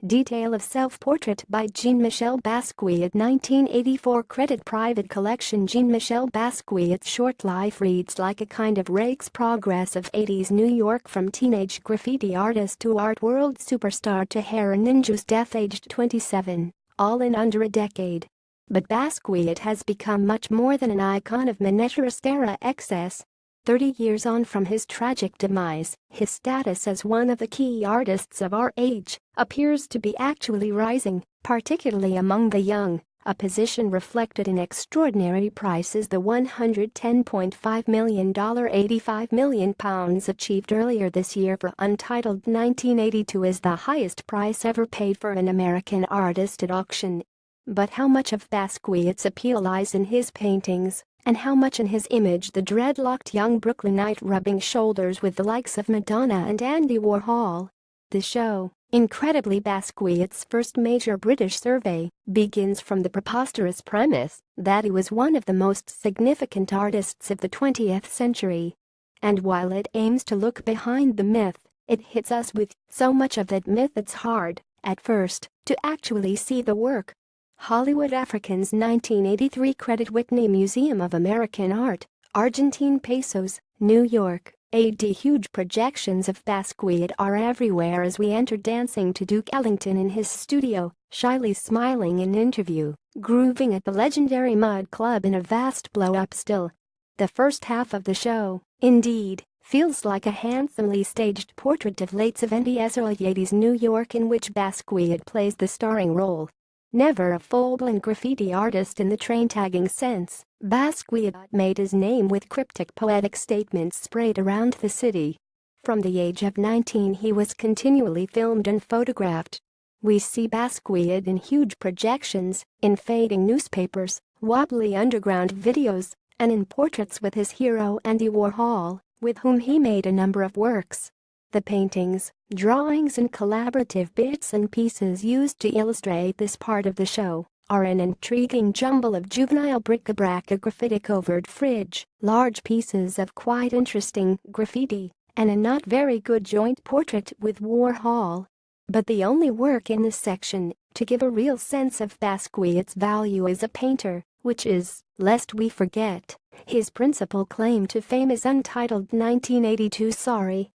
Detail of Self-Portrait by JeanMichel Basquiat 1984 Credit Private Collection JeanMichel Basquiat's short life reads like a kind of rake's progress of 80s New York from teenage graffiti artist to art world superstar to hair ninja's death aged 27, all in under a decade. But Basquiat has become much more than an icon of miniaturist era excess. 30 years on from his tragic demise, his status as one of the key artists of our age appears to be actually rising, particularly among the young, a position reflected in extraordinary prices. The $110.5 million £85 million achieved earlier this year for Untitled 1982 is the highest price ever paid for an American artist at auction. But how much of Basquiat's appeal lies in his paintings? And how much in his image the dreadlocked young Brooklynite rubbing shoulders with the likes of Madonna and Andy Warhol? The show, incredibly Basquiat's first major British survey, begins from the preposterous premise that he was one of the most significant artists of the 20th century. And while it aims to look behind the myth, it hits us with so much of that myth it's hard, at first, to actually see the work. Hollywood Africans 1983 Credit Whitney Museum of American Art, Argentine Pesos, New York, AD. Huge projections of Basquiat are everywhere as we enter dancing to Duke Ellington in his studio, shyly smiling in interview, grooving at the legendary Mud Club in a vast blow-up still. The first half of the show, indeed, feels like a handsomely staged portrait of late 70s early 80s New York in which Basquiat plays the starring role. Never a full-blown graffiti artist in the train-tagging sense, Basquiat made his name with cryptic poetic statements sprayed around the city. From the age of 19 he was continually filmed and photographed. We see Basquiat in huge projections, in fading newspapers, wobbly underground videos, and in portraits with his hero Andy Warhol, with whom he made a number of works. The paintings, drawings and collaborative bits and pieces used to illustrate this part of the show are an intriguing jumble of juvenile bric-a-brac, a graffiti-covered fridge, large pieces of quite interesting graffiti, and a not very good joint portrait with Warhol. But the only work in this section to give a real sense of Basquiat's value as a painter, which is, lest we forget, his principal claim to fame is Untitled 1982.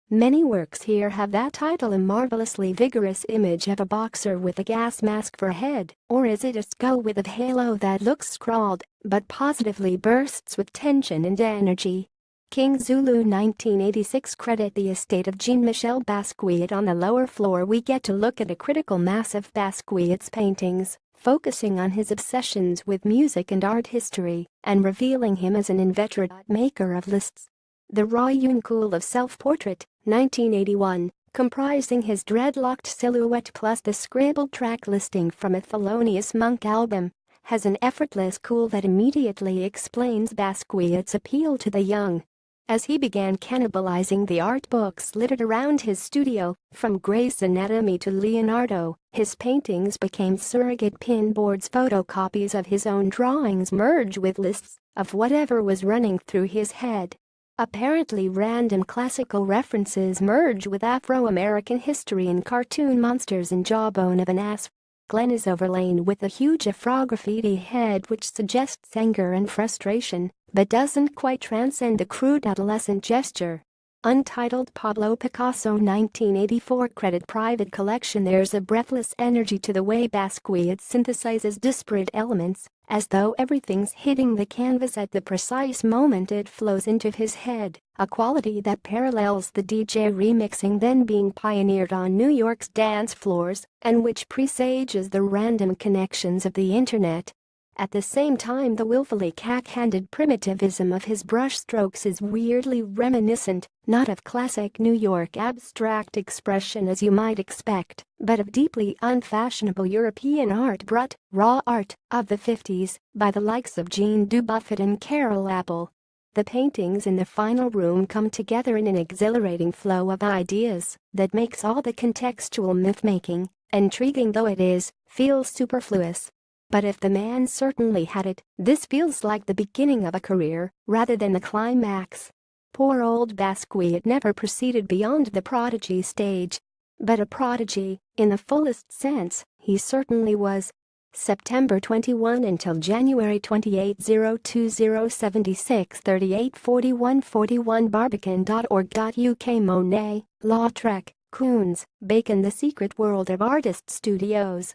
Many works here have that title, a marvelously vigorous image of a boxer with a gas mask for a head, or is it a skull with a halo that looks scrawled but positively bursts with tension and energy? King Zulu 1986 Credit the estate of JeanMichel Basquiat. On the lower floor we get to look at a critical mass of Basquiat's paintings, focusing on his obsessions with music and art history, and revealing him as an inveterate maker of lists. The raw cool of Self-Portrait, 1981, comprising his dreadlocked silhouette plus the scribbled track listing from a Thelonious Monk album, has an effortless cool that immediately explains Basquiat's appeal to the young. As he began cannibalizing the art books littered around his studio, from Gray's Anatomy to Leonardo, his paintings became surrogate pinboards, photocopies of his own drawings merged with lists of whatever was running through his head. Apparently random classical references merge with Afro-American history and cartoon monsters and jawbone of an ass. Glenn is overlain with a huge afro graffiti head which suggests anger and frustration, but doesn't quite transcend the crude adolescent gesture. Untitled Pablo Picasso 1984 Credit Private Collection. There's a breathless energy to the way Basquiat synthesizes disparate elements, as though everything's hitting the canvas at the precise moment it flows into his head, a quality that parallels the DJ remixing then being pioneered on New York's dance floors, and which presages the random connections of the internet. At the same time, the willfully cack-handed primitivism of his brushstrokes is weirdly reminiscent, not of classic New York abstract expression as you might expect, but of deeply unfashionable European art brought, raw art, of the 50s, by the likes of Jean Dubuffet and Carol Apple. The paintings in the final room come together in an exhilarating flow of ideas that makes all the contextual myth-making, intriguing though it is, feel superfluous. But if the man certainly had it, this feels like the beginning of a career, rather than the climax. Poor old Basquiat never proceeded beyond the prodigy stage. But a prodigy, in the fullest sense, he certainly was. September 21 until January 28 020 76 38 41 41 barbican.org.uk Monet, Lautrec, Koons, Bacon The Secret World of Artist Studios